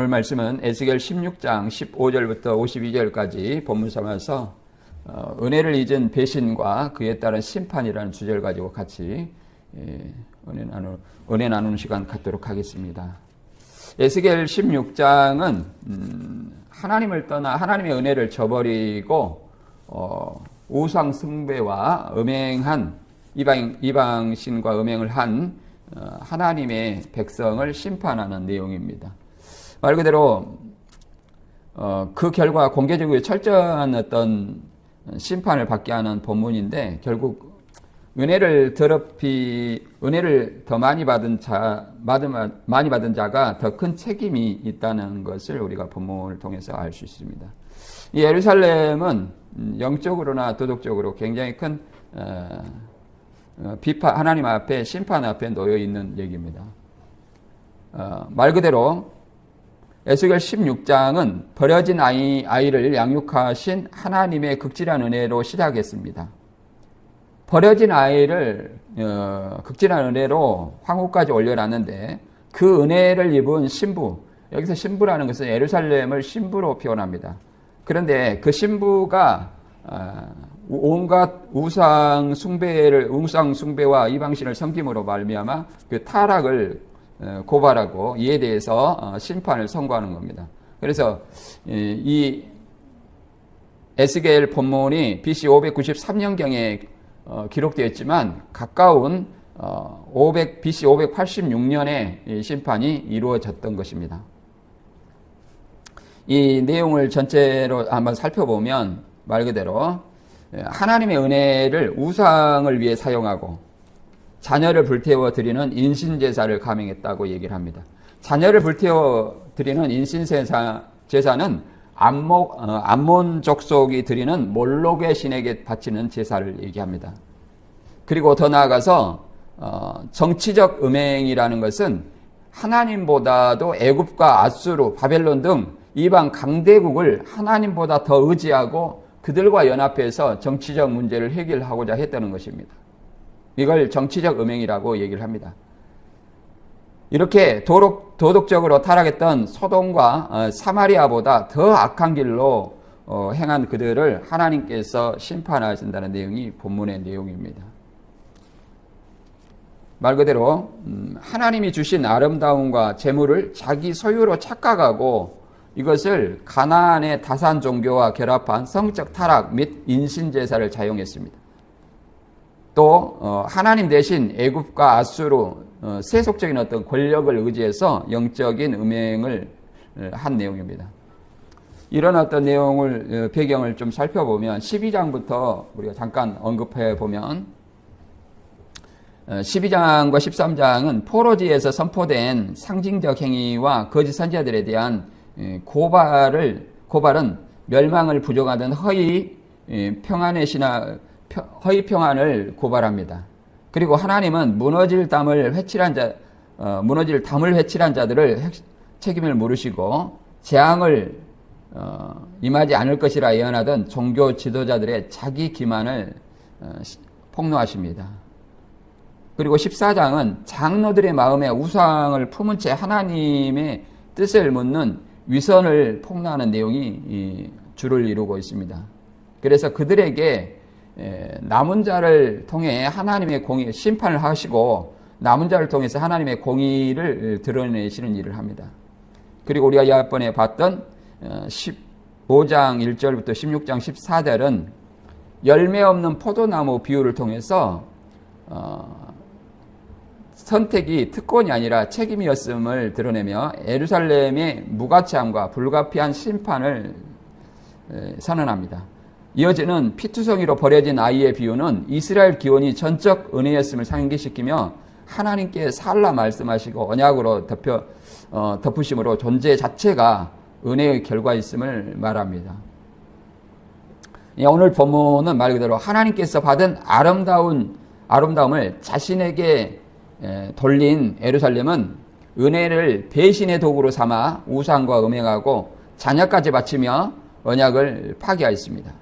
오늘 말씀은 에스겔 16장 15절부터 52절까지 본문 삼아서 은혜를 잊은 배신과 그에 따른 심판이라는 주제를 가지고 같이 은혜 나누는 시간 갖도록 하겠습니다. 에스겔 16장은 하나님을 떠나 하나님의 은혜를 저버리고 우상 숭배와 음행한 이방신과 음행을 한 하나님의 백성을 심판하는 내용입니다. 말 그대로 그 결과 공개적으로 철저한 어떤 심판을 받게 하는 본문인데, 결국 은혜를 더 많이 받은 자가 더 큰 책임이 있다는 것을 우리가 본문을 통해서 알 수 있습니다. 이 예루살렘은 영적으로나 도덕적으로 굉장히 큰 하나님 앞에 심판 앞에 놓여 있는 얘기입니다. 말 그대로 에스겔 16장은 버려진 아이를 양육하신 하나님의 극진한 은혜로 시작했습니다. 버려진 아이를 극진한 은혜로 황후까지 올려놨는데, 그 은혜를 입은 신부, 여기서 신부라는 것은 예루살렘을 신부로 표현합니다. 그런데 그 신부가 온갖 우상 숭배와 이방신을 섬김으로 말미암아 그 타락을 고발하고 이에 대해서 심판을 선고하는 겁니다. 그래서 이 에스겔 본문이 BC 593년경에 기록되었지만 가까운 BC 586년에 심판이 이루어졌던 것입니다. 이 내용을 전체로 한번 살펴보면 말 그대로 하나님의 은혜를 우상을 위해 사용하고 자녀를 불태워 드리는 인신제사를 감행했다고 얘기를 합니다. 자녀를 불태워 드리는 인신제사는 암몬 족속이 드리는 몰록의 신에게 바치는 제사를 얘기합니다. 그리고 더 나아가서 정치적 음행이라는 것은 하나님보다도 애굽과 아수르, 바벨론 등 이방 강대국을 하나님보다 더 의지하고 그들과 연합해서 정치적 문제를 해결하고자 했다는 것입니다. 이걸 정치적 음행이라고 얘기를 합니다. 이렇게 도덕적으로 타락했던 소돔과 사마리아보다 더 악한 길로 행한 그들을 하나님께서 심판하신다는 내용이 본문의 내용입니다. 말 그대로 하나님이 주신 아름다움과 재물을 자기 소유로 착각하고 이것을 가나안의 다산 종교와 결합한 성적 타락 및 인신제사를 자용했습니다. 또 하나님 대신 애굽과 아수르 세속적인 어떤 권력을 의지해서 영적인 음행을 한 내용입니다. 이런 어떤 내용을 배경을 좀 살펴보면 12장부터 우리가 잠깐 언급해 보면 12장과 13장은 포로지에서 선포된 상징적 행위와 거짓 선지자들에 대한 고발은 멸망을 부정하던 허위 평안을 고발합니다. 그리고 하나님은 무너질 담을 회칠한 자들을 책임을 물으시고 재앙을 임하지 않을 것이라 예언하던 종교 지도자들의 자기 기만을 폭로하십니다. 그리고 14장은 장로들의 마음에 우상을 품은 채 하나님의 뜻을 묻는 위선을 폭로하는 내용이 주를 이루고 있습니다. 그래서 그들에게 남은 자를 통해 하나님의 공의 심판을 하시고 남은 자를 통해서 하나님의 공의를 드러내시는 일을 합니다. 그리고 우리가 이번에 봤던 15장 1절부터 16장 14절은 열매 없는 포도나무 비유를 통해서 선택이 특권이 아니라 책임이었음을 드러내며 예루살렘의 무가치함과 불가피한 심판을 선언합니다. 이어지는 피투성이로 버려진 아이의 비유는 이스라엘 기원이 전적 은혜였음을 상기시키며 하나님께 살라 말씀하시고 언약으로 덮으심으로 존재 자체가 은혜의 결과였음을 말합니다. 오늘 본문은 말 그대로 하나님께서 받은 아름다움을 자신에게 돌린 예루살렘은 은혜를 배신의 도구로 삼아 우상과 음행하고 자녀까지 바치며 언약을 파괴하였습니다.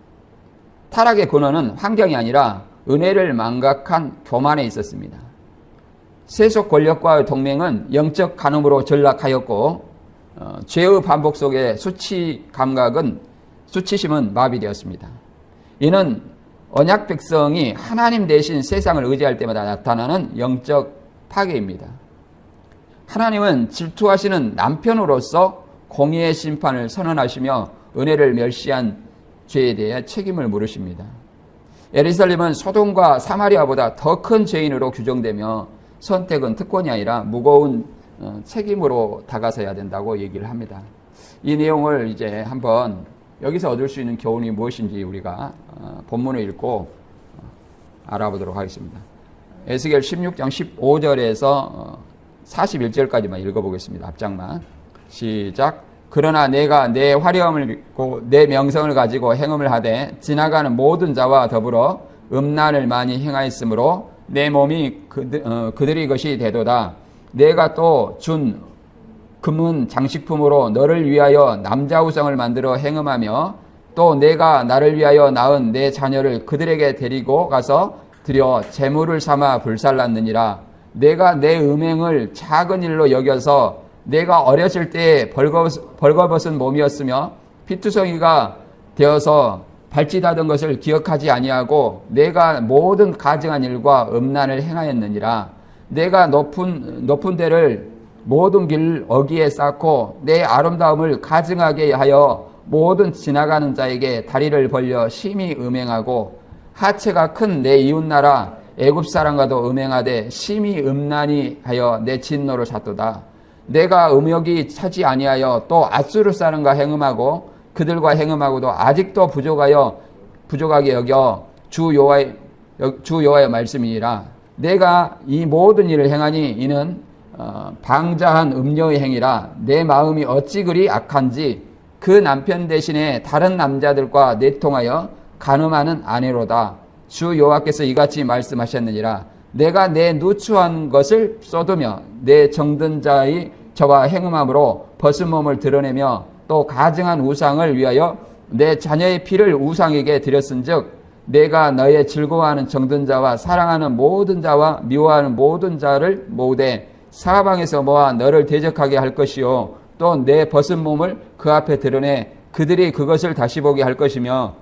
타락의 근원은 환경이 아니라 은혜를 망각한 교만에 있었습니다. 세속 권력과의 동맹은 영적 간음으로 전락하였고 죄의 반복 속에 수치심은 마비되었습니다. 이는 언약 백성이 하나님 대신 세상을 의지할 때마다 나타나는 영적 파괴입니다. 하나님은 질투하시는 남편으로서 공의의 심판을 선언하시며 은혜를 멸시한 죄에 대해 책임을 물으십니다. 예루살렘은 소돔과 사마리아보다 더 큰 죄인으로 규정되며 선택은 특권이 아니라 무거운 책임으로 다가서야 된다고 얘기를 합니다. 이 내용을 이제 한번 여기서 얻을 수 있는 교훈이 무엇인지 우리가 본문을 읽고 알아보도록 하겠습니다. 에스겔 16장 15절에서 41절까지만 읽어보겠습니다. 앞장만. 시작. 그러나 내가 내 화려함을 입고 내 명성을 가지고 행음을 하되 지나가는 모든 자와 더불어 음란을 많이 행하였으므로 내 몸이 그들의 것이 되도다. 내가 또 준 금은 장식품으로 너를 위하여 남자우상을 만들어 행음하며 또 내가 나를 위하여 낳은 내 자녀를 그들에게 데리고 가서 드려 제물을 삼아 불살랐느니라. 내가 내 음행을 작은 일로 여겨서 내가 어렸을 때에 벌거벗은 몸이었으며 피투성이가 되어서 발짓하던 것을 기억하지 아니하고 내가 모든 가증한 일과 음란을 행하였느니라. 내가 높은 데를 모든 길 어귀에 쌓고 내 아름다움을 가증하게 하여 모든 지나가는 자에게 다리를 벌려 심히 음행하고 하체가 큰 내 이웃나라 애굽 사람과도 음행하되 심히 음란히 하여 내 진노를 샀도다. 내가 음욕이 차지 아니하여 또 앗수르 사람과 행음하고 그들과 행음하고도 아직도 부족하게 여겨 주 여호와의 말씀이니라. 내가 이 모든 일을 행하니 이는 방자한 음녀의 행위라. 내 마음이 어찌 그리 악한지 그 남편 대신에 다른 남자들과 내통하여 간음하는 아내로다. 주 여호와께서 이같이 말씀하셨느니라. 내가 내 누추한 것을 쏟으며 내 정든 자의 저와 행음함으로 벗은 몸을 드러내며 또 가증한 우상을 위하여 내 자녀의 피를 우상에게 드렸은즉 내가 너의 즐거워하는 정든 자와 사랑하는 모든 자와 미워하는 모든 자를 모으되 사방에서 모아 너를 대적하게 할 것이요 또 내 벗은 몸을 그 앞에 드러내 그들이 그것을 다시 보게 할 것이며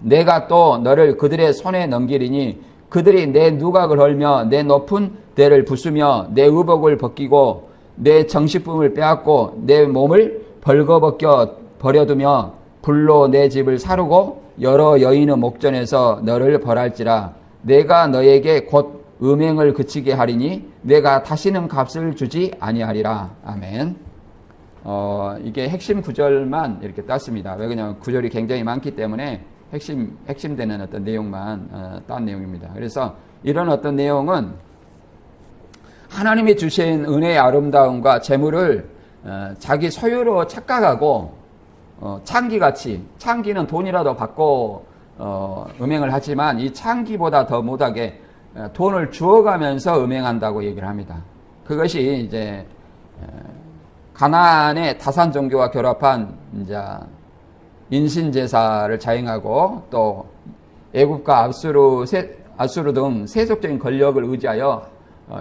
내가 또 너를 그들의 손에 넘기리니 그들이 내 누각을 헐며 내 높은 데를 부수며 내 의복을 벗기고 내 정식품을 빼앗고 내 몸을 벌거벗겨 버려두며 불로 내 집을 사르고 여러 여인의 목전에서 너를 벌할지라. 내가 너에게 곧 음행을 그치게 하리니 내가 다시는 값을 주지 아니하리라. 아멘. 이게 핵심 구절만 이렇게 땄습니다. 왜 그러냐면 구절이 굉장히 많기 때문에 핵심되는 어떤 내용만 딴 내용입니다. 그래서 이런 어떤 내용은 하나님이 주신 은혜의 아름다움과 재물을 자기 소유로 착각하고 창기는 돈이라도 받고 음행을 하지만 이 창기보다 더 못하게 돈을 주어가면서 음행한다고 얘기를 합니다. 그것이 이제 가나안의 다산 종교와 결합한 이제 인신제사를 자행하고 또 애굽과 앗수르 등 세속적인 권력을 의지하여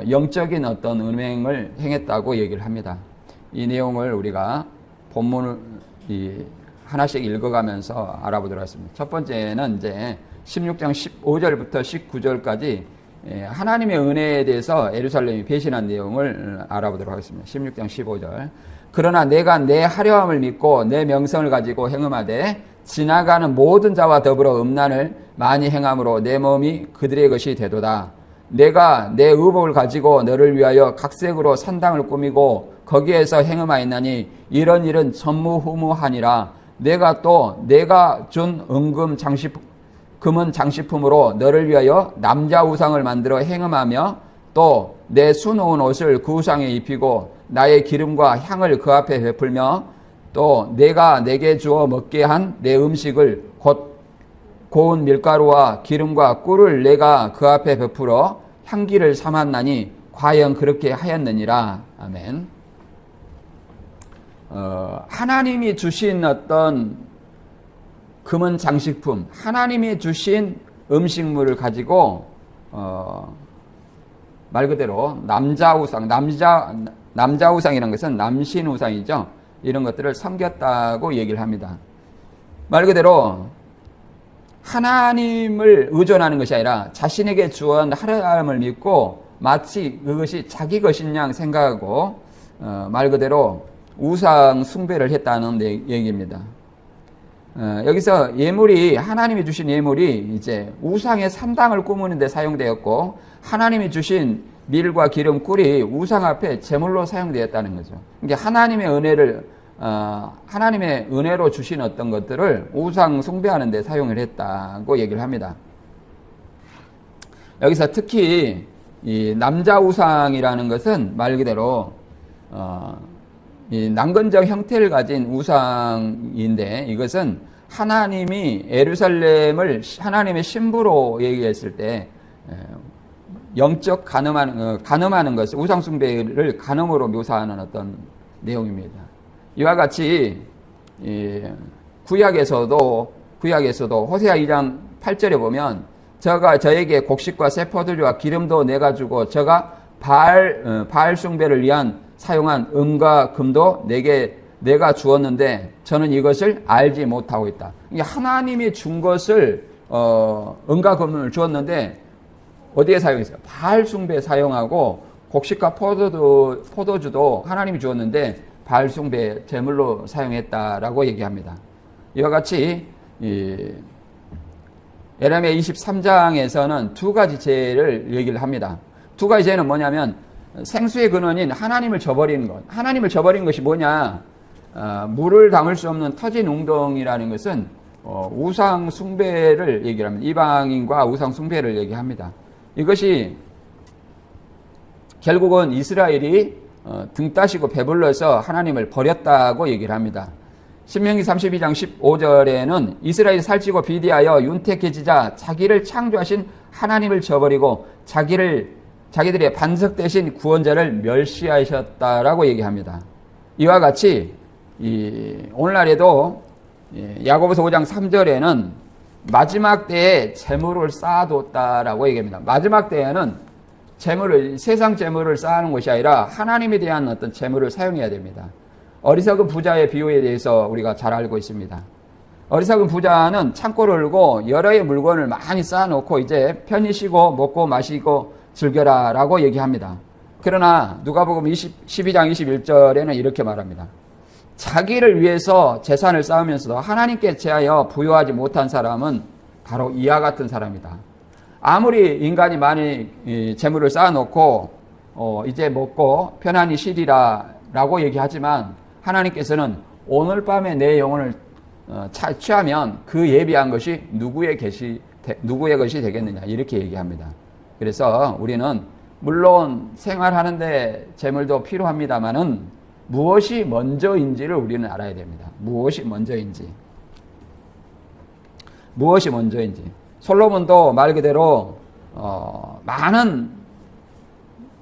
영적인 어떤 음행을 행했다고 얘기를 합니다. 이 내용을 우리가 본문을 하나씩 읽어가면서 알아보도록 하겠습니다. 첫 번째는 이제 16장 15절부터 19절까지 하나님의 은혜에 대해서 예루살렘이 배신한 내용을 알아보도록 하겠습니다. 16장 15절. 그러나 내가 내 화려함을 믿고 내 명성을 가지고 행음하되 지나가는 모든 자와 더불어 음란을 많이 행함으로 내 몸이 그들의 것이 되도다. 내가 내 의복을 가지고 너를 위하여 각색으로 산당을 꾸미고 거기에서 행음하였나니 이런 일은 전무후무하니라. 내가 준 금은 장식품으로 너를 위하여 남자 우상을 만들어 행음하며 또 내 수놓은 옷을 그 우상에 입히고 나의 기름과 향을 그 앞에 베풀며 또 내가 내게 주어 먹게 한 내 음식을 곧 고운 밀가루와 기름과 꿀을 내가 그 앞에 베풀어 향기를 삼았나니 과연 그렇게 하였느니라. 아멘. 하나님이 주신 어떤 금은 장식품, 하나님이 주신 음식물을 가지고 말 그대로 남자 우상이라는 것은 남신 우상이죠. 이런 것들을 섬겼다고 얘기를 합니다. 말 그대로 하나님을 의존하는 것이 아니라 자신에게 주은 하나님을 믿고 마치 그것이 자기 것인 양 생각하고 말 그대로 우상 숭배를 했다는 얘기입니다. 여기서 예물이 하나님이 주신 예물이 이제 우상의 산당을 꾸미는 데 사용되었고 하나님이 주신 밀과 기름 꿀이 우상 앞에 제물로 사용되었다는 거죠. 이게 하나님의 은혜로 주신 어떤 것들을 우상 숭배하는 데 사용을 했다고 얘기를 합니다. 여기서 특히 이 남자 우상이라는 것은 말 그대로 이 난근적 형태를 가진 우상인데 이것은 하나님이 예루살렘을 하나님의 신부로 얘기했을 때 영적 간음하는 것을 우상 숭배를 간음으로 묘사하는 어떤 내용입니다. 이와 같이 구약에서도 호세아 2장 8절에 보면 저가 저에게 곡식과 새 포도주와 기름도 내가 주고 저가 바알 숭배를 위한 사용한 은과 금도 내가 주었는데 저는 이것을 알지 못하고 있다. 하나님이 준 것을 은과 금을 주었는데 어디에 사용했어요? 바알 숭배에 사용하고 곡식과 포도주도 하나님이 주었는데 바알 숭배 제물로 사용했다라고 얘기합니다. 이와 같이 예레미야 23장에서는 두 가지 죄를 얘기를 합니다. 두 가지 죄는 뭐냐면 생수의 근원인 하나님을 저버리는 것. 하나님을 저버리는 것이 뭐냐? 물을 담을 수 없는 터진 웅덩이라는 것은 우상 숭배를 얘기를 합니다. 이방인과 우상 숭배를 얘기합니다. 이것이 결국은 이스라엘이 등 따시고 배불러서 하나님을 버렸다고 얘기를 합니다. 신명기 32장 15절에는 이스라엘이 살찌고 비대하여 윤택해지자 자기를 창조하신 하나님을 저버리고 자기들의 반석 대신 구원자를 멸시하셨다라고 얘기합니다. 이와 같이 오늘날에도 야고보서 5장 3절에는 마지막 때에 재물을 쌓아뒀다라고 얘기합니다. 마지막 때에는 세상 재물을 쌓는 것이 아니라 하나님에 대한 어떤 재물을 사용해야 됩니다. 어리석은 부자의 비유에 대해서 우리가 잘 알고 있습니다. 어리석은 부자는 창고를 열고 여러의 물건을 많이 쌓아놓고 이제 편히 쉬고 먹고 마시고 즐겨라 라고 얘기합니다. 그러나 누가복음 12장 21절에는 이렇게 말합니다. 자기를 위해서 재산을 쌓으면서도 하나님께 제하여 부여하지 못한 사람은 바로 이와 같은 사람이다. 아무리 인간이 많이 재물을 쌓아놓고 이제 먹고 편안히 쉬리라 라고 얘기하지만 하나님께서는 오늘 밤에 내 영혼을 취하면 그 예비한 것이 누구의 것이 되겠느냐 이렇게 얘기합니다. 그래서 우리는 물론 생활하는데 재물도 필요합니다만은 무엇이 먼저인지를 우리는 알아야 됩니다. 무엇이 먼저인지. 솔로몬도 말 그대로 많은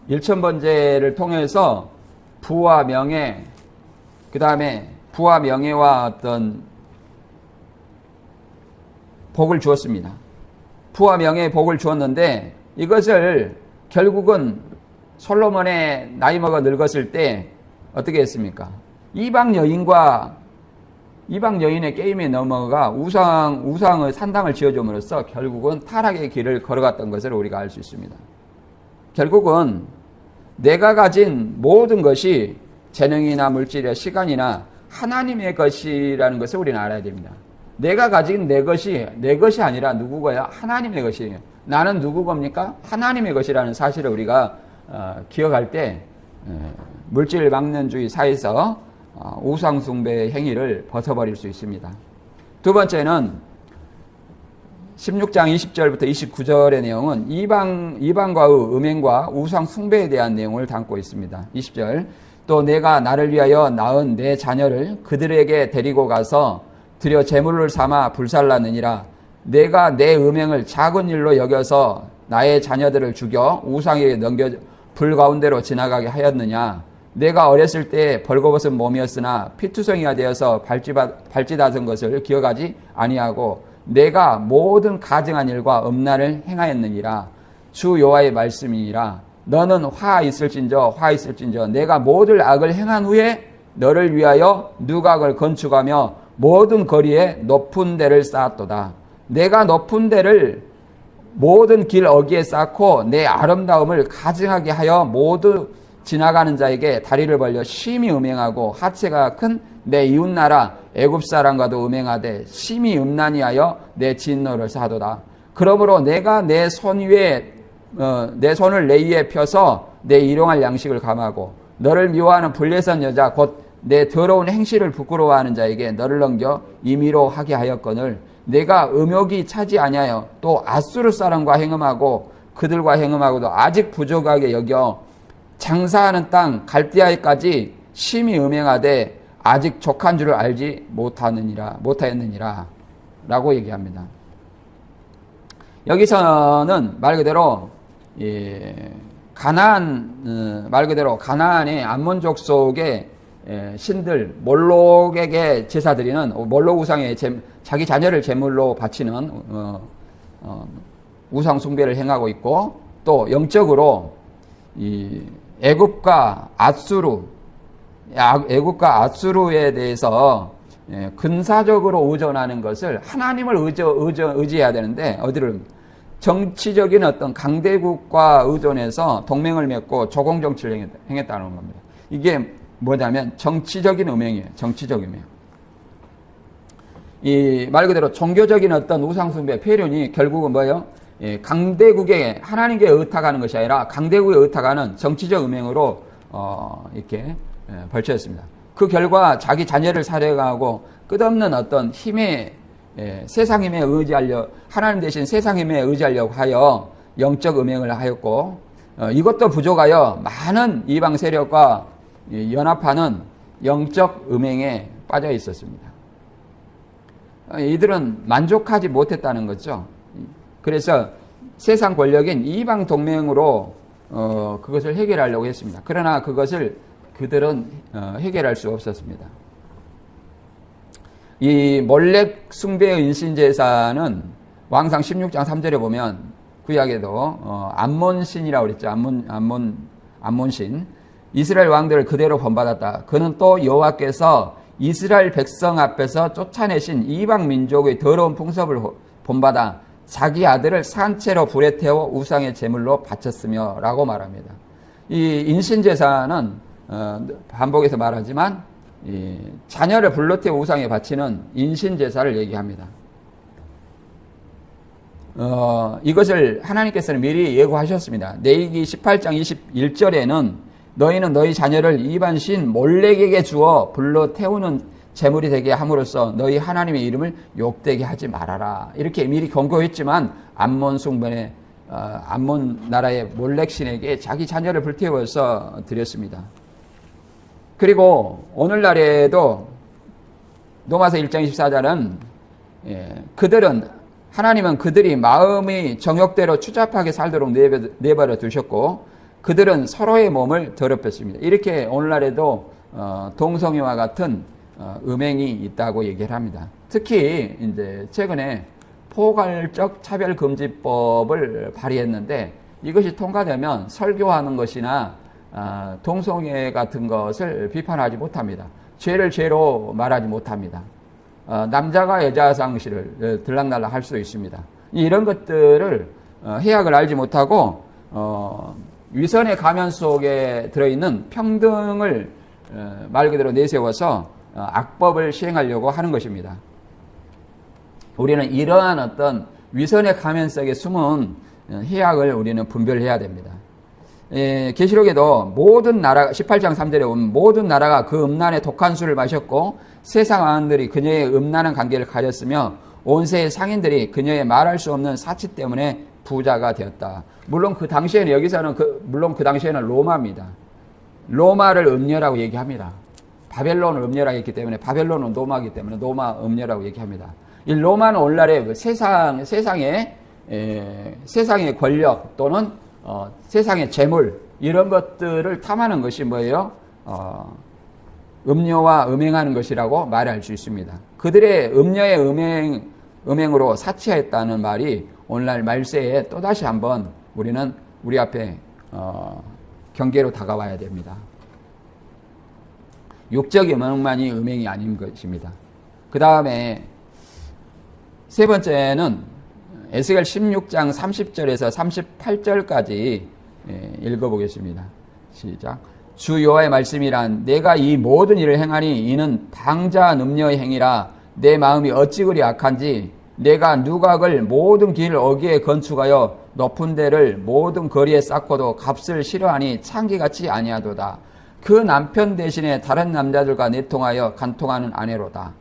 일천번제를 통해서 부와 명예, 그 다음에 부와 명예와 어떤 복을 주었습니다. 부와 명예의 복을 주었는데 이것을 결국은 솔로몬의 나이 먹어 늙었을 때 어떻게 했습니까? 이방 여인의 게임에 넘어가 우상의 산당을 지어줌으로써 결국은 타락의 길을 걸어갔던 것을 우리가 알 수 있습니다. 결국은 내가 가진 모든 것이 재능이나 물질이나 시간이나 하나님의 것이라는 것을 우리는 알아야 됩니다. 내가 가진 내 것이 아니라 누구가요? 하나님의 것이에요. 나는 누구 겁니까? 하나님의 것이라는 사실을 우리가 기억할 때 물질 망년주의 사이에서 우상숭배의 행위를 벗어버릴 수 있습니다. 두 번째는 16장 20절부터 29절의 내용은 이방과의 음행과 우상숭배에 대한 내용을 담고 있습니다. 20절 또 내가 나를 위하여 낳은 내 자녀를 그들에게 데리고 가서 드려 제물을 삼아 불살랐느니라. 내가 내 음행을 작은 일로 여겨서 나의 자녀들을 죽여 우상에게 넘겨 불 가운데로 지나가게 하였느냐. 내가 어렸을 때 벌거벗은 몸이었으나 피투성이가 되어서 발짓하던 것을 기억하지 아니하고 내가 모든 가증한 일과 음란을 행하였느니라. 주 여호와의 말씀이니라. 너는 화 있을진저 내가 모든 악을 행한 후에 너를 위하여 누각을 건축하며 모든 거리에 높은 데를 쌓았도다. 내가 높은 데를 모든 길 어귀에 쌓고 내 아름다움을 가증하게 하여 모두 지나가는 자에게 다리를 벌려 심히 음행하고 하체가 큰 내 이웃나라 애굽 사람과도 음행하되 심히 음란히하여 내 진노를 사도다. 그러므로 내가 내 손을 내 위에 펴서 내 일용할 양식을 감하고 너를 미워하는 불례선 여자 곧 내 더러운 행실을 부끄러워하는 자에게 너를 넘겨 임의로 하게 하였거늘 내가 음욕이 차지 아니하여 또 아수르 사람과 행음하고 그들과 행음하고도 아직 부족하게 여겨 장사하는 땅 갈대아에까지 심히 음행하되 아직 족한 줄을 알지 못하였느니라 라고 얘기합니다. 여기서는 말 그대로 말 그대로 가나안의 암몬족 속의 신들 몰록에게 제사 드리는 몰록 우상에 자기 자녀를 제물로 바치는 우상 숭배를 행하고 있고, 또 영적으로 이 애굽과 아수르에 대해서 근사적으로 의존하는 것을 하나님을 의지해야 되는데 어디를 정치적인 어떤 강대국과 의존해서 동맹을 맺고 조공 정치를 행했다는 겁니다. 이게 뭐냐면 정치적인 음행이에요. 정치적 음행. 이 말 그대로 종교적인 어떤 우상숭배 표현이 결국은 뭐예요? 강대국에 하나님께 의탁하는 것이 아니라 강대국에 의탁하는 정치적 음행으로 이렇게 벌쳐졌습니다. 그 결과 자기 자녀를 살해하고 끝없는 어떤 세상 힘에 하나님 대신 세상 힘에 의지하려고 하여 영적 음행을 하였고, 이것도 부족하여 많은 이방 세력과 연합하는 영적 음행에 빠져 있었습니다. 이들은 만족하지 못했다는 거죠. 그래서 세상 권력인 이방 동맹으로 그것을 해결하려고 했습니다. 그러나 그것을 그들은 해결할 수 없었습니다. 이 몰렉 숭배의 인신제사는 왕상 16장 3절에 보면 구약에도 암몬신이라고 그랬죠. 암몬신. 이스라엘 왕들을 그대로 본받았다. 그는 또 여호와께서 이스라엘 백성 앞에서 쫓아내신 이방 민족의 더러운 풍습을 본받아 자기 아들을 산채로 불에 태워 우상의 제물로 바쳤으며 라고 말합니다. 이 인신제사는 반복해서 말하지만 자녀를 불러 태워 우상에 바치는 인신제사를 얘기합니다. 이것을 하나님께서는 미리 예고하셨습니다. 레위기 18장 21절에는 너희는 너희 자녀를 이방신 몰렉에게 주어 불러 태우는 제물이 되게 함으로써 너희 하나님의 이름을 욕되게 하지 말아라. 이렇게 미리 경고했지만 암몬 나라의 몰렉신에게 자기 자녀를 불태워서 드렸습니다. 그리고 오늘날에도 로마서 1장 24절은 하나님은 그들이 마음이 정욕대로 추잡하게 살도록 내버려 두셨고 그들은 서로의 몸을 더럽혔습니다. 이렇게 오늘날에도 동성애와 같은 음행이 있다고 얘기를 합니다. 특히 이제 최근에 포괄적 차별금지법을 발의했는데 이것이 통과되면 설교하는 것이나 동성애 같은 것을 비판하지 못합니다. 죄를 죄로 말하지 못합니다. 남자가 여자 상실을 들락날락 할 수도 있습니다. 이런 것들을 해악을 알지 못하고 위선의 가면 속에 들어있는 평등을 말 그대로 내세워서 악법을 시행하려고 하는 것입니다. 우리는 이러한 어떤 위선의 가면 속에 숨은 해악을 우리는 분별해야 됩니다. 계시록에도 모든 나라 18장 3절에 보면 모든 나라가 그 음란의 독한 술을 마셨고 세상 왕들이 그녀의 음란한 관계를 가졌으며 온 세의 상인들이 그녀의 말할 수 없는 사치 때문에 부자가 되었다. 물론 그 당시에는 그 당시에는 로마입니다. 로마를 음녀라고 얘기합니다. 바벨론을 음녀라고 했기 때문에 바벨론은 로마이기 때문에 로마 음녀라고 얘기합니다. 이 로마는 오늘날의 세상의 권력 또는 세상의 재물 이런 것들을 탐하는 것이 뭐예요? 음녀와 음행하는 것이라고 말할 수 있습니다. 그들의 음녀의 음행으로 사치했다는 말이 오늘날 말세에 또다시 한번 우리는 우리 앞에 경계로 다가와야 됩니다. 육적인 음행만이 음행이 아닌 것입니다. 그 다음에 세 번째는 에스겔 16장 30절에서 38절까지 읽어보겠습니다. 시작. 주 여호와의 말씀이란 내가 이 모든 일을 행하니 이는 방자 num녀의 행위라. 내 마음이 어찌 그리 악한지 내가 누각을 모든 길 어귀에 건축하여 높은 데를 모든 거리에 쌓고도 값을 싫어하니 창기같이 아니하도다. 그 남편 대신에 다른 남자들과 내통하여 간통하는 아내로다.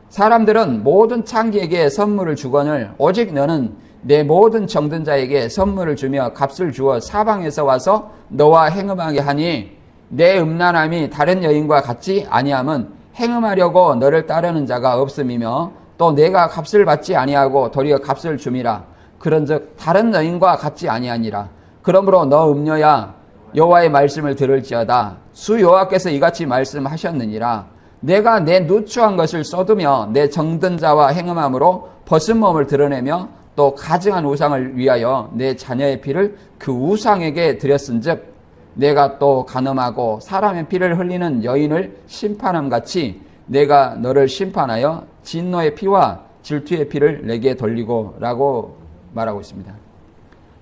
사람들은 모든 창기에게 선물을 주거늘 오직 너는 내 모든 정든 자에게 선물을 주며 값을 주어 사방에서 와서 너와 행음하게 하니 내 음란함이 다른 여인과 같지 아니함은 행음하려고 너를 따르는 자가 없음이며 또 내가 값을 받지 아니하고 도리어 값을 줌이라. 그런즉 다른 여인과 같지 아니하니라. 그러므로 너 음녀야 여호와의 말씀을 들을지어다. 주 여호와께서 이같이 말씀하셨느니라. 내가 내 누추한 것을 쏟으며 내 정든 자와 행음함으로 벗은 몸을 드러내며 또 가증한 우상을 위하여 내 자녀의 피를 그 우상에게 드렸은즉 내가 또 간음하고 사람의 피를 흘리는 여인을 심판함 같이 내가 너를 심판하여 진노의 피와 질투의 피를 내게 돌리고 라고 말하고 있습니다.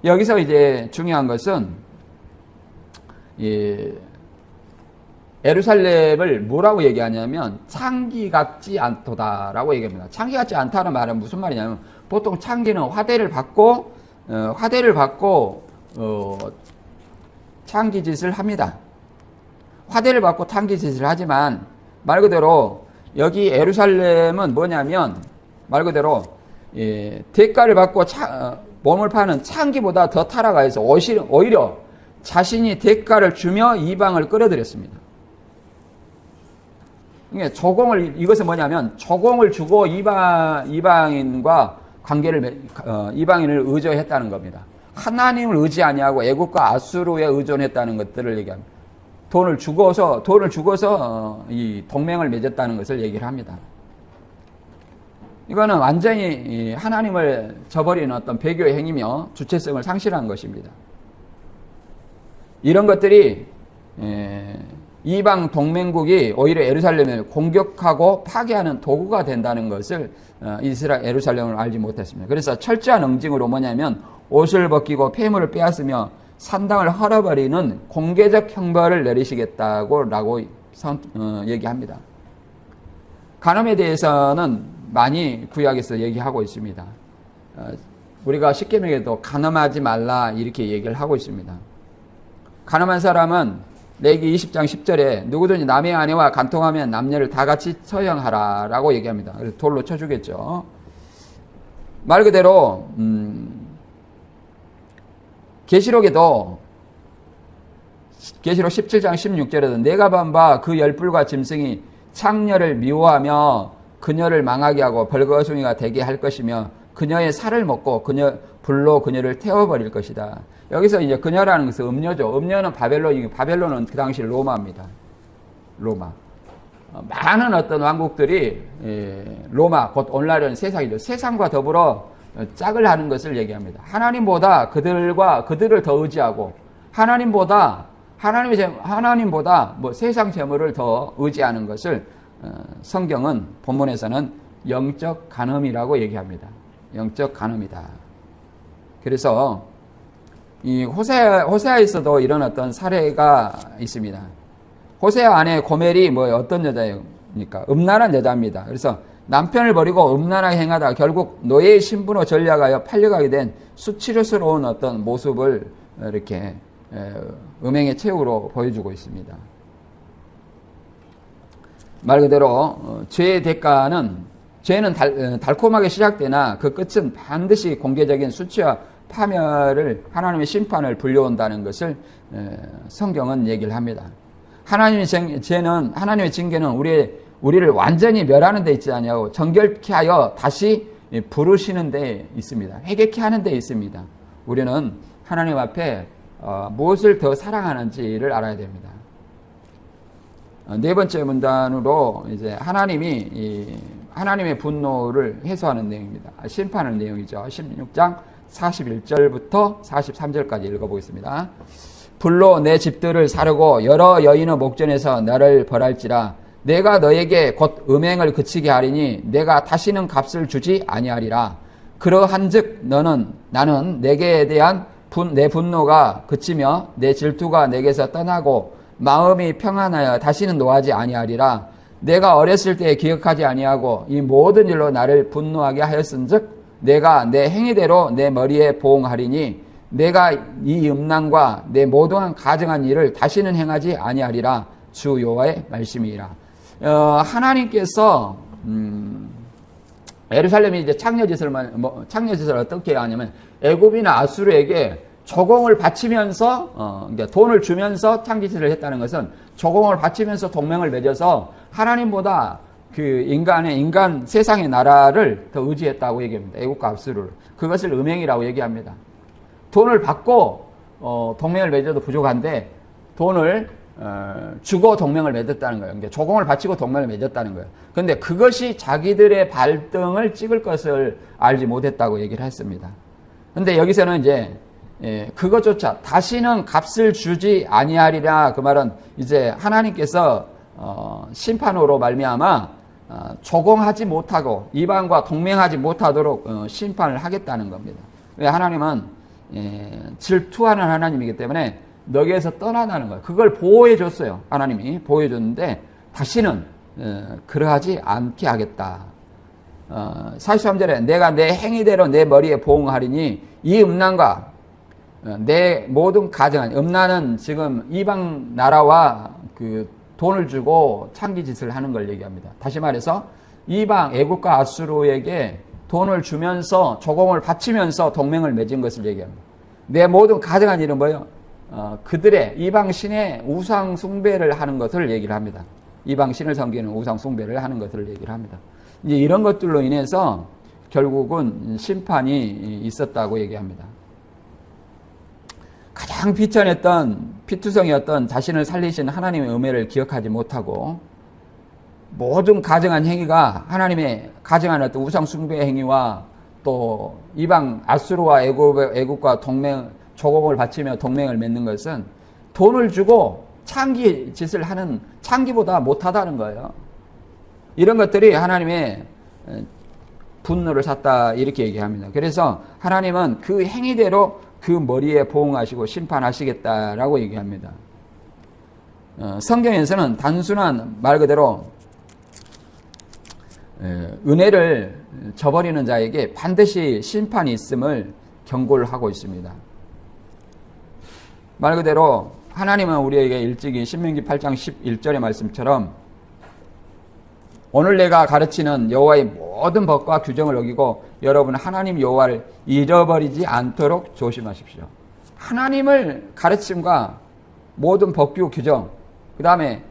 여기서 이제 중요한 것은 예루살렘을 뭐라고 얘기하냐면 창기 같지 않도다라고 얘기합니다. 창기 같지 않다는 말은 무슨 말이냐면 보통 창기는 화대를 받고 창기짓을 합니다. 화대를 받고 창기짓을 하지만 말 그대로 여기 예루살렘은 뭐냐면 말 그대로 대가를 받고 몸을 파는 창기보다 더 타락해서 오히려 자신이 대가를 주며 이방을 끌어들였습니다. 이것은 뭐냐면 조공을 주고 이방인과 관계를 이방인을 의존했다는 겁니다. 하나님을 의지 아니하고 애국과 아수르에 의존했다는 것들을 얘기합니다. 돈을 주고서 이 동맹을 맺었다는 것을 얘기를 합니다. 이거는 완전히 하나님을 저버리는 어떤 배교의 행위며 주체성을 상실한 것입니다. 이런 것들이 이방 동맹국이 오히려 예루살렘을 공격하고 파괴하는 도구가 된다는 것을 예루살렘을 알지 못했습니다. 그래서 철저한 응징으로 뭐냐면 옷을 벗기고 폐물을 빼앗으며 산당을 헐어버리는 공개적 형벌을 내리시겠다고 얘기합니다. 간음에 대해서는 많이 구약에서 얘기하고 있습니다. 우리가 십계명에도 간음하지 말라 이렇게 얘기를 하고 있습니다. 간음한 사람은 레위기 20장 10절에 누구든지 남의 아내와 간통하면 남녀를 다 같이 처형하라 라고 얘기합니다. 그래서 돌로 쳐주겠죠. 말 그대로 계시록 17장 16절에도 내가 본 바 그 열불과 짐승이 창녀를 미워하며 그녀를 망하게 하고 벌거숭이가 되게 할 것이며 그녀의 살을 먹고 불로 그녀를 태워버릴 것이다. 여기서 이제 그녀라는 것은 음녀죠. 음녀는 바벨론은 그 당시 로마입니다. 로마. 많은 어떤 왕국들이 로마, 곧 오늘날은 세상이죠. 세상과 더불어 짝을 하는 것을 얘기합니다. 하나님보다 그들을 더 의지하고 하나님보다 뭐 세상 재물을 더 의지하는 것을 성경은 본문에서는 영적 간음이라고 얘기합니다. 영적 간음이다. 그래서 이 호세아에서도 이런 어떤 사례가 있습니다. 호세아 아내 고멜이 어떤 여자입니까? 음란한 여자입니다. 그래서 남편을 버리고 음란하게 행하다 결국 노예의 신분으로 전락하여 팔려가게 된 수치스러운 어떤 모습을 이렇게 음행의 최후로 보여주고 있습니다. 말 그대로 죄의 대가는 죄는 달콤하게 시작되나 그 끝은 반드시 공개적인 수치와 파멸을 하나님의 심판을 불려온다는 것을 성경은 얘기를 합니다. 하나님의 징계는 우리를 완전히 멸하는 데 있지 아니하고 정결케 하여 다시 부르시는 데 있습니다. 회개케 하는 데 있습니다. 우리는 하나님 앞에 무엇을 더 사랑하는지를 알아야 됩니다. 네 번째 문단으로 이제 하나님의 분노를 해소하는 내용입니다. 심판하는 내용이죠. 16장 41절부터 43절까지 읽어보겠습니다. 불로 내 집들을 사르고 여러 여인의 목전에서 나를 벌할지라 내가 너에게 곧 음행을 그치게 하리니 내가 다시는 값을 주지 아니하리라. 그러한즉 나는 내게 대한 내 분노가 그치며 내 질투가 내게서 떠나고 마음이 평안하여 다시는 노하지 아니하리라. 내가 어렸을 때 기억하지 아니하고 이 모든 일로 나를 분노하게 하였은즉 내가 내 행위대로 내 머리에 보응하리니 내가 이 음란과 내 모든 가증한 일을 다시는 행하지 아니하리라. 주 여호와의 말씀이라. 하나님께서 예루살렘이 이제 창녀짓을 어떻게 하냐면 애굽이나 아수르에게 조공을 바치면서 그러니까 돈을 주면서 창짓을 했다는 것은 조공을 바치면서 동맹을 맺어서 하나님보다 그 인간 세상의 나라를 더 의지했다고 얘기합니다. 애국과 아수르를. 그것을 음행이라고 얘기합니다. 돈을 받고 동맹을 맺어도 부족한데 돈을 주고 동맹을 맺었다는 거예요. 그러니까 조공을 바치고 동맹을 맺었다는 거예요. 그런데 그것이 자기들의 발등을 찍을 것을 알지 못했다고 얘기를 했습니다. 그런데 여기서는 이제 그것조차 다시는 값을 주지 아니하리라. 그 말은 이제 하나님께서 심판으로 말미암아 조공하지 못하고 이방과 동맹하지 못하도록 심판을 하겠다는 겁니다. 왜? 하나님은 질투하는 하나님이기 때문에 너에게서 떠나라는 거예요. 그걸 보호해 줬어요. 하나님이 보호해 줬는데 다시는 그러하지 않게 하겠다. 43절에 내가 내 행위대로 내 머리에 보응하리니 이 음란과 내 모든 가증한, 음란은 지금 이방 나라와 그 돈을 주고 창기짓을 하는 걸 얘기합니다. 다시 말해서 이방 애국과 아수르에게 돈을 주면서 조공을 바치면서 동맹을 맺은 것을 얘기합니다. 내 모든 가증한 일은 뭐예요? 그들의 이방 신의 우상 숭배를 하는 것을 얘기를 합니다. 이방 신을 섬기는 우상 숭배를 하는 것을 얘기를 합니다. 이제 이런 것들로 인해서 결국은 심판이 있었다고 얘기합니다. 가장 피투성이었던 자신을 살리신 하나님의 은혜를 기억하지 못하고 모든 가증한 행위가 하나님의 가증한 어떤 우상 숭배 행위와 또 이방 아수르와 애국과 조공을 바치며 동맹을 맺는 것은 돈을 주고 창기 짓을 하는 창기보다 못하다는 거예요. 이런 것들이 하나님의 분노를 샀다 이렇게 얘기합니다. 그래서 하나님은 그 행위대로 그 머리에 보응하시고 심판하시겠다라고 얘기합니다. 성경에서는 단순한 말 그대로 은혜를 저버리는 자에게 반드시 심판이 있음을 경고를 하고 있습니다. 말 그대로 하나님은 우리에게 일찍이 신명기 8장 11절의 말씀처럼 오늘 내가 가르치는 여호와의 모든 법과 규정을 어기고 여러분 하나님 여호와를 잃어버리지 않도록 조심하십시오. 하나님을 가르침과 모든 법규 규정, 그 다음에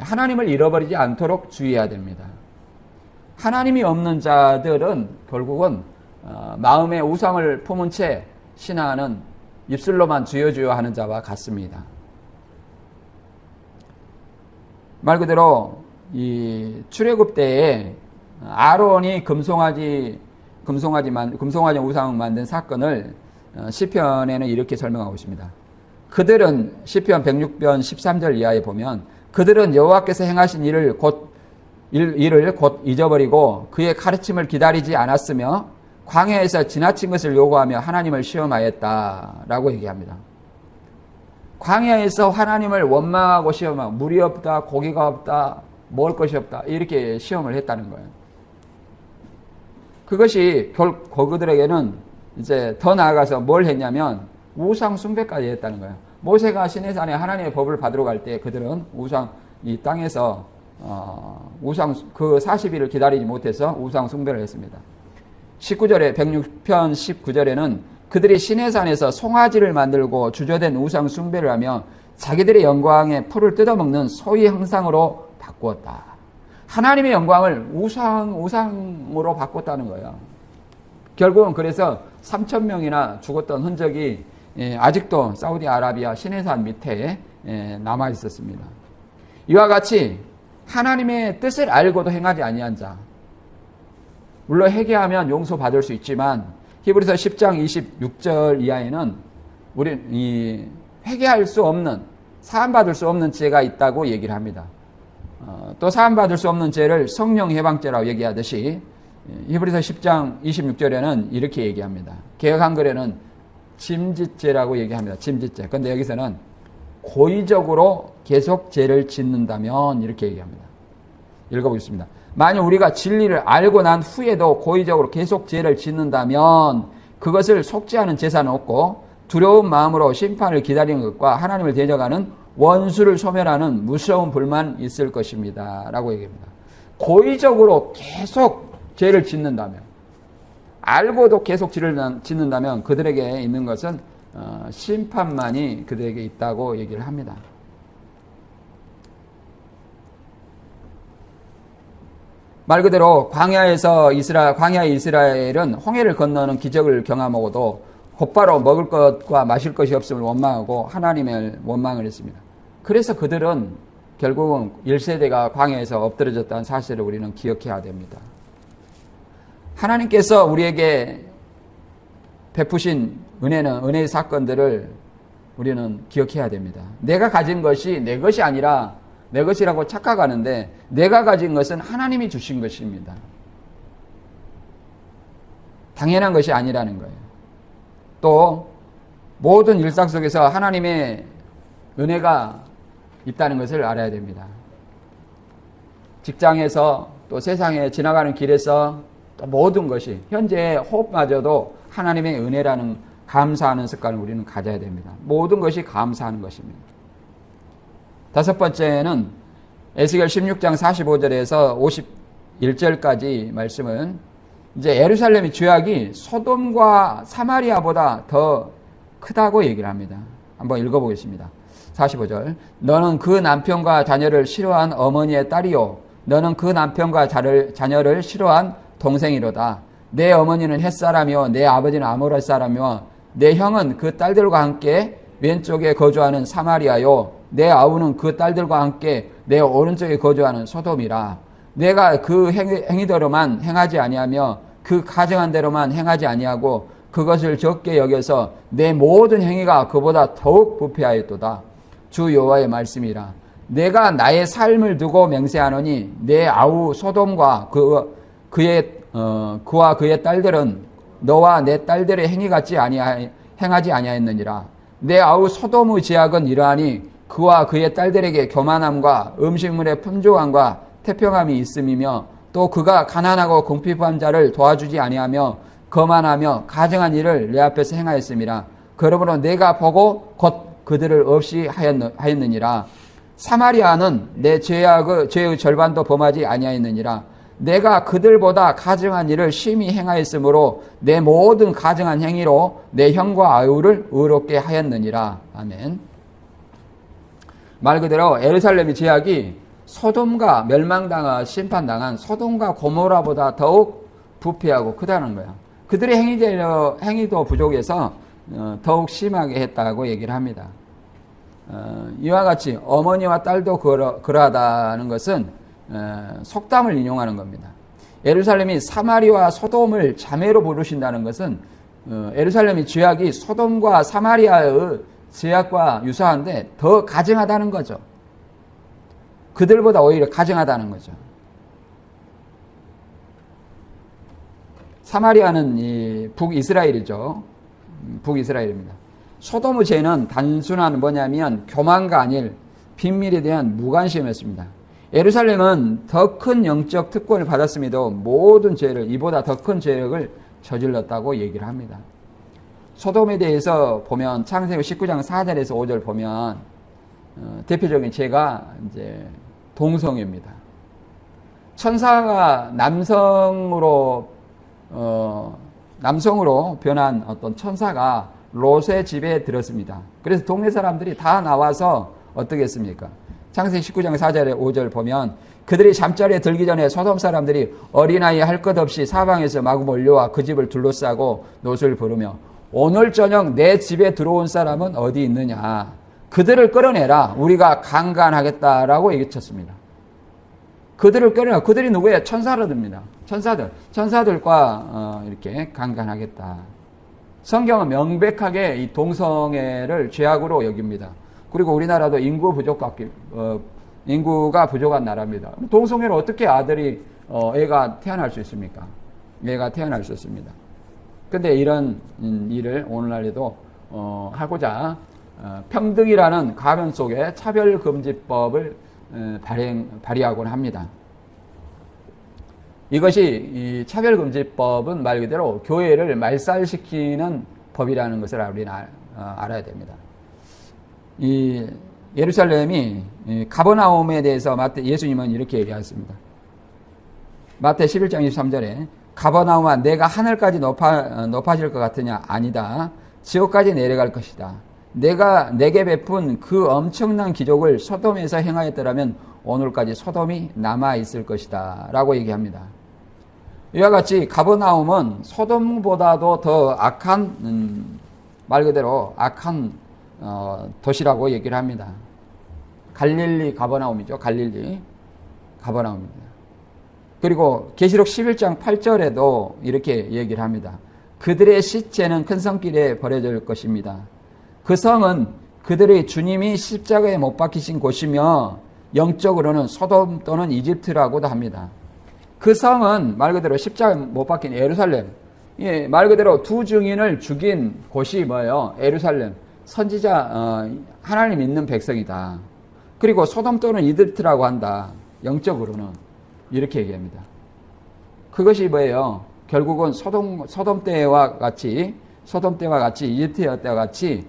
하나님을 잃어버리지 않도록 주의해야 됩니다. 하나님이 없는 자들은 결국은 마음에 우상을 품은 채 신앙하는 입술로만 주여 주여 하는 자와 같습니다. 말 그대로 이 출애굽 때에 아론이 금송아지 우상 만든 사건을 시편에는 이렇게 설명하고 있습니다. 그들은 시편 106편 13절 이하에 보면 그들은 여호와께서 행하신 일을 곧 잊어버리고 그의 가르침을 기다리지 않았으며 광야에서 지나친 것을 요구하며 하나님을 시험하였다라고 얘기합니다. 광야에서 하나님을 원망하고 시험하고 물이 없다, 고기가 없다, 먹을 것이 없다 이렇게 시험을 했다는 거예요. 그것이 그들에게는 이제 더 나아가서 뭘 했냐면 우상 숭배까지 했다는 거예요. 모세가 시내산에 하나님의 법을 받으러 갈 때 그들은 이 땅에서 그 40일을 기다리지 못해서 우상 숭배를 했습니다. 19절에 106편 19절에는 그들이 시내산에서 송아지를 만들고 주저된 우상 숭배를 하며 자기들의 영광의 풀을 뜯어먹는 소위 형상으로 바꾸었다. 하나님의 영광을 우상으로 바꿨다는 거예요. 결국은 그래서 3,000명이나 죽었던 흔적이 아직도 사우디아라비아 시내산 밑에 남아 있었습니다. 이와 같이 하나님의 뜻을 알고도 행하지 아니한 자, 물론 회개하면 용서받을 수 있지만 히브리서 10장 26절 이하에는 우리 회개할 수 없는, 사함받을 수 없는 죄가 있다고 얘기를 합니다. 또 사함받을 수 없는 죄를 성령 해방죄라고 얘기하듯이 히브리서 10장 26절에는 이렇게 얘기합니다. 개역 한글에는 짐짓죄라고 얘기합니다. 짐짓죄. 그런데 여기서는 고의적으로 계속 죄를 짓는다면 이렇게 얘기합니다. 읽어보겠습니다. 만약 우리가 진리를 알고 난 후에도 고의적으로 계속 죄를 짓는다면 그것을 속지 않은 제사는 없고 두려운 마음으로 심판을 기다리는 것과 하나님을 대적하는 원수를 소멸하는 무서운 불만 있을 것입니다. 라고 얘기합니다. 고의적으로 계속 죄를 짓는다면, 알고도 계속 죄를 짓는다면 그들에게 있는 것은 심판만이 그들에게 있다고 얘기를 합니다. 말 그대로 광야의 이스라엘은 홍해를 건너는 기적을 경험하고도 곧바로 먹을 것과 마실 것이 없음을 원망하고 하나님을 원망을 했습니다. 그래서 그들은 결국은 1세대가 광야에서 엎드러졌다는 사실을 우리는 기억해야 됩니다. 하나님께서 우리에게 베푸신 은혜의 사건들을 우리는 기억해야 됩니다. 내가 가진 것이 내 것이 아니라 내 것이라고 착각하는데 내가 가진 것은 하나님이 주신 것입니다. 당연한 것이 아니라는 거예요. 또 모든 일상 속에서 하나님의 은혜가 있다는 것을 알아야 됩니다. 직장에서 또 세상에 지나가는 길에서 또 모든 것이 현재의 호흡마저도 하나님의 은혜라는 감사하는 습관을 우리는 가져야 됩니다. 모든 것이 감사하는 것입니다. 다섯 번째는 에스겔 16장 45절에서 51절까지 말씀은 이제 예루살렘의 죄악이 소돔과 사마리아보다 더 크다고 얘기를 합니다. 한번 읽어보겠습니다. 45절. 너는 그 남편과 자녀를 싫어한 어머니의 딸이요 너는 그 남편과 자녀를 싫어한 동생이로다. 내 어머니는 햇사람이요 내 아버지는 아모렛 사람이요 내 형은 그 딸들과 함께 왼쪽에 거주하는 사마리아요 내 아우는 그 딸들과 함께 내 오른쪽에 거주하는 소돔이라. 내가 그 행위대로만 행하지 아니하며 그 가정한 대로만 행하지 아니하고 그것을 적게 여겨서 내 모든 행위가 그보다 더욱 부패하였도다. 주 여호와의 말씀이라. 내가 나의 삶을 두고 맹세하노니 내 아우 소돔과 그와 그의 딸들은 너와 내 딸들의 행위 같이 행하지 아니하였느니라. 내 아우 소돔의 죄악은 이러하니 그와 그의 딸들에게 교만함과 음식물의 풍족함과 태평함이 있음이며 또 그가 가난하고 궁핍한 자를 도와주지 아니하며 거만하며 가증한 일을 내 앞에서 행하였음이라. 그러므로 내가 보고 곧 그들을 없이 하였느니라. 사마리아는 내 죄의 절반도 범하지 아니하였느니라. 내가 그들보다 가증한 일을 심히 행하였으므로 내 모든 가증한 행위로 내 형과 아우를 의롭게 하였느니라. 아멘. 말 그대로 예루살렘의 죄악이 소돔과 심판당한 소돔과 고모라보다 더욱 부패하고 크다는 거야. 그들의 행위도 부족해서 더욱 심하게 했다고 얘기를 합니다. 이와 같이 어머니와 딸도 그러하다는 것은 속담을 인용하는 겁니다. 예루살렘이 사마리아와 소돔을 자매로 부르신다는 것은 예루살렘의 죄악이 소돔과 사마리아의 죄악과 유사한데 더 가증하다는 거죠. 그들보다 오히려 가증하다는 거죠. 사마리아는 이 북이스라엘이죠. 북이스라엘입니다. 소돔의 죄는 단순한 뭐냐면 교만과 아닐 비밀에 대한 무관심이었습니다. 예루살렘은 더 큰 영적 특권을 받았음에도 모든 죄를 이보다 더 큰 죄를 저질렀다고 얘기를 합니다. 소돔에 대해서 보면 창세기 19장 4절에서 5절 보면 대표적인 죄가 이제 동성애입니다. 천사가 남성으로 변한 어떤 천사가 롯의 집에 들었습니다. 그래서 동네 사람들이 다 나와서 어떻게 했습니까? 창세기 19장 4절에 5절 보면 그들이 잠자리에 들기 전에 소돔 사람들이 어린아이 할 것 없이 사방에서 마구 몰려와 그 집을 둘러싸고 롯을 부르며 오늘 저녁 내 집에 들어온 사람은 어디 있느냐? 그들을 끌어내라. 우리가 강간하겠다라고 얘기쳤습니다. 그들을 끌어내라. 그들이 누구예요? 천사들입니다. 천사들과 이렇게 강간하겠다. 성경은 명백하게 이 동성애를 죄악으로 여깁니다. 그리고 우리나라도 인구 인구가 부족한 나라입니다. 동성애로 어떻게 아들이 애가 태어날 수 있습니까? 애가 태어날 수 있습니다. 근데 이런 일을 오늘날에도 하고자 평등이라는 가면 속에 차별금지법을 발의하곤 합니다. 이것이 이 차별금지법은 말 그대로 교회를 말살시키는 법이라는 것을 우리는 알아야 됩니다. 이 예루살렘이 가버나움에 대해서 예수님은 이렇게 얘기하셨습니다. 마태 11장 23절에 가버나움아 내가 하늘까지 높아질 것 같으냐? 아니다. 지옥까지 내려갈 것이다. 내가 내게 베푼 그 엄청난 기적을 소돔에서 행하였더라면 오늘까지 소돔이 남아있을 것이다 라고 얘기합니다. 이와 같이 가버나움은 소돔보다도 더 악한 말 그대로 악한 도시라고 얘기를 합니다. 갈릴리 가버나움이죠. 갈릴리 가버나움입니다. 그리고 계시록 11장 8절에도 이렇게 얘기를 합니다. 그들의 시체는 큰 성길에 버려질 것입니다. 그 성은 그들의 주님이 십자가에 못 박히신 곳이며 영적으로는 소돔 또는 이집트라고도 합니다. 그 성은 말 그대로 십자가에 못 박힌 예루살렘, 말 그대로 두 증인을 죽인 곳이 뭐예요? 예루살렘, 선지자 하나님 믿는 백성이다. 그리고 소돔 또는 이집트라고 한다. 영적으로는 이렇게 얘기합니다. 그것이 뭐예요? 결국은 소돔 때와 같이 이집트의 때와 같이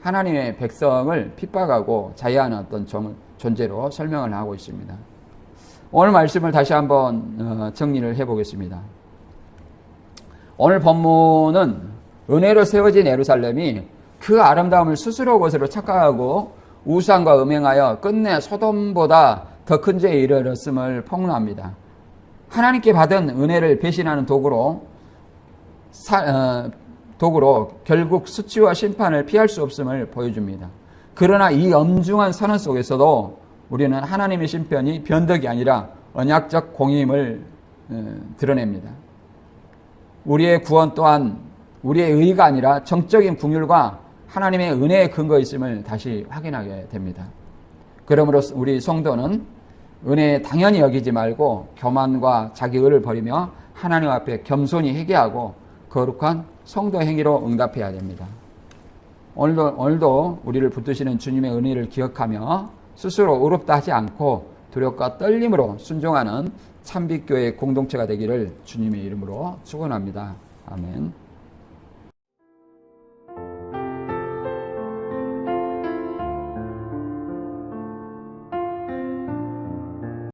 하나님의 백성을 핍박하고 자해하는 어떤 존재로 설명을 하고 있습니다. 오늘 말씀을 다시 한번 정리를 해보겠습니다. 오늘 본문은 은혜로 세워진 예루살렘이 그 아름다움을 스스로 것으로 착각하고 우상과 음행하여 끝내 소돔보다 더 큰 죄에 이르렀음을 폭로합니다. 하나님께 받은 은혜를 배신하는 도구로 결국 수치와 심판을 피할 수 없음을 보여줍니다. 그러나 이 엄중한 선언 속에서도 우리는 하나님의 심판이 변덕이 아니라 언약적 공의임을 드러냅니다. 우리의 구원 또한 우리의 의가 아니라 정적인 긍휼과 하나님의 은혜의 근거에 있음을 다시 확인하게 됩니다. 그러므로 우리 성도는 은혜에 당연히 여기지 말고 교만과 자기 의를 버리며 하나님 앞에 겸손히 회개하고 거룩한 성도 행위로 응답해야 됩니다. 오늘도 우리를 붙드시는 주님의 은혜를 기억하며 스스로 의롭다 하지 않고 두렵과 떨림으로 순종하는 참빛교회 공동체가 되기를 주님의 이름으로 축원합니다. 아멘.